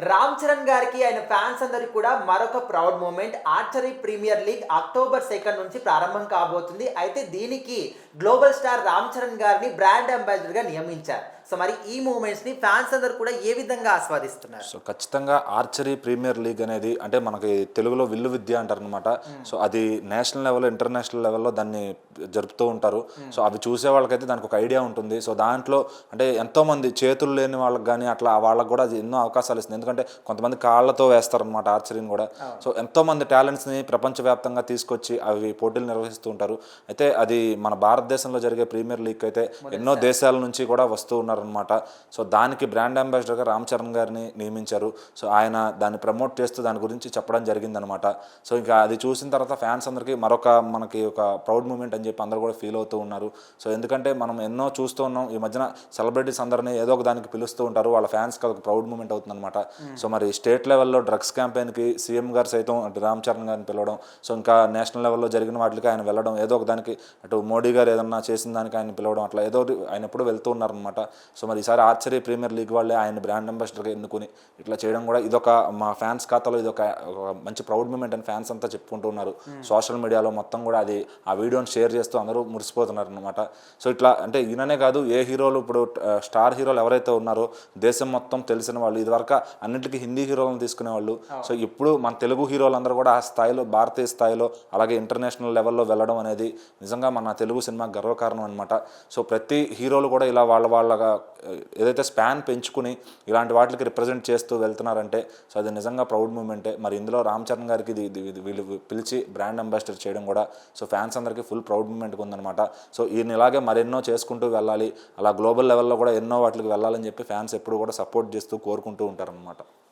రామ్ చరణ్ గారికి ఆయన ఫ్యాన్స్ అందరికి కూడా మరొక proud moment. Archery premier league October 2 నుంచి ప్రారంభం కాబోతుంది. అయితే దీనికి గ్లోబల్ స్టార్ రామ్ చరణ్ గారిని బ్రాండ్ అంబాసిడర్గా నియమించారు. సో మరి ఈ మూమెంట్స్ని ఫ్యాన్స్ అందరు కూడా ఏ విధంగా ఆస్వాదిస్తున్నారు? సో ఖచ్చితంగా ఆర్చరీ ప్రీమియర్ లీగ్ అనేది అంటే మనకి తెలుగులో విల్లు విద్య అంటారనమాట. సో అది నేషనల్ లెవెల్, ఇంటర్నేషనల్ లెవెల్లో దాన్ని జరుపుతూ ఉంటారు. సో అవి చూసే వాళ్ళకైతే దానికి ఒక ఐడియా ఉంటుంది. సో దాంట్లో అంటే ఎంతోమంది చేతులు లేని వాళ్ళకి కానీ అట్లా వాళ్ళకి కూడా అది ఎన్నో అవకాశాలు ఇస్తుంది. ఎందుకంటే కొంతమంది కాళ్ళతో వేస్తారనమాట ఆర్చరీని కూడా. సో ఎంతోమంది టాలెంట్స్ని ప్రపంచవ్యాప్తంగా తీసుకొచ్చి అవి పోటీలు నిర్వహిస్తూ ఉంటారు. అయితే అది మన భారతదేశంలో జరిగే ప్రీమియర్ లీగ్ అయితే ఎన్నో దేశాల నుంచి కూడా వస్తూ ఉన్నారు అనమాట. సో దానికి బ్రాండ్ అంబాసిడర్గా రామ్ చరణ్ గారిని నియమించారు. సో ఆయన దాన్ని ప్రమోట్ చేస్తూ దాని గురించి చెప్పడం జరిగిందనమాట. సో ఇంకా అది చూసిన తర్వాత ఫ్యాన్స్ అందరికీ మనకి ఒక ప్రౌడ్ మూమెంట్ అని చెప్పి అందరూ కూడా ఫీల్ అవుతూ ఉన్నారు. సో ఎందుకంటే మనం ఎన్నో చూస్తూ ఉన్నాం ఈ మధ్యన సెలబ్రిటీస్ అందరినీ ఏదో ఒక దానికి పిలుస్తూ ఉంటారు. వాళ్ళ ఫ్యాన్స్కి అదొక ప్రౌడ్ మూమెంట్ అవుతుందన్నమాట. సో మరి స్టేట్ లెవెల్లో డ్రగ్స్ క్యాంపెయిన్కి సీఎం గారు సైతం అటు రామ్ చరణ్ గారిని పిలవడం, సో ఇంకా నేషనల్ లెవెల్లో జరిగిన వాటికి ఆయన వెళ్ళడం, ఏదో ఒక దానికి అటు మోడీ గారు ఏదన్నా చేసిన దానికి ఆయన పిలవడం, అట్లా ఏదో ఆయన ఎప్పుడు వెళ్తూ ఉన్నారనమాట. సో మరి ఈసారి ఆర్చరీ ప్రీమియర్ లీగ్ వాళ్ళే ఆయన బ్రాండ్ అంబాసిడర్గా ఎన్నుకుని ఇట్లా చేయడం కూడా ఇదొక మా ఫ్యాన్స్ ఖాతాలో ఇదొక మంచి ప్రౌడ్ మూమెంట్ అని ఫ్యాన్స్ అంతా చెప్పుకుంటూ ఉన్నారు. సోషల్ మీడియాలో మొత్తం కూడా అది ఆ వీడియోని షేర్ చేస్తూ అందరూ మురిసిపోతున్నారు అనమాట. సో ఇట్లా అంటే ఈయననే కాదు, ఏ హీరోలు ఇప్పుడు స్టార్ హీరోలు ఎవరైతే ఉన్నారో దేశం మొత్తం తెలిసిన వాళ్ళు, ఇదివరకు అన్నింటికీ హిందీ హీరోలను తీసుకునేవాళ్ళు. సో ఇప్పుడు మన తెలుగు హీరోలందరూ కూడా ఆ స్థాయిలో, భారతీయ స్థాయిలో అలాగే ఇంటర్నేషనల్ లెవెల్లో వెళ్ళడం అనేది నిజంగా మన తెలుగు సినిమా గర్వకారణం అనమాట. సో ప్రతి హీరోలు కూడా ఇలా వాళ్ళగా ఏదైతే స్పాన్ పెంచుకుని ఇలాంటి వాటికి రిప్రజెంట్ చేస్తూ వెళ్తున్నారంటే సో అది నిజంగా ప్రౌడ్ మూమెంటే. మరి ఇందులో రామ్ చరణ్ గారికి వీళ్ళు పిలిచి బ్రాండ్ అంబాసిడర్ చేయడం కూడా సో ఫ్యాన్స్ అందరికీ ఫుల్ ప్రౌడ్ మూమెంట్గా ఉందన్నమాట. సో ఈయన ఇలాగే మరెన్నో చేసుకుంటూ వెళ్ళాలి, అలా గ్లోబల్ లెవెల్లో కూడా ఎన్నో వాటికి వెళ్ళాలని చెప్పి ఫ్యాన్స్ ఎప్పుడు కూడా సపోర్ట్ చేస్తూ కోరుకుంటూ ఉంటారనమాట.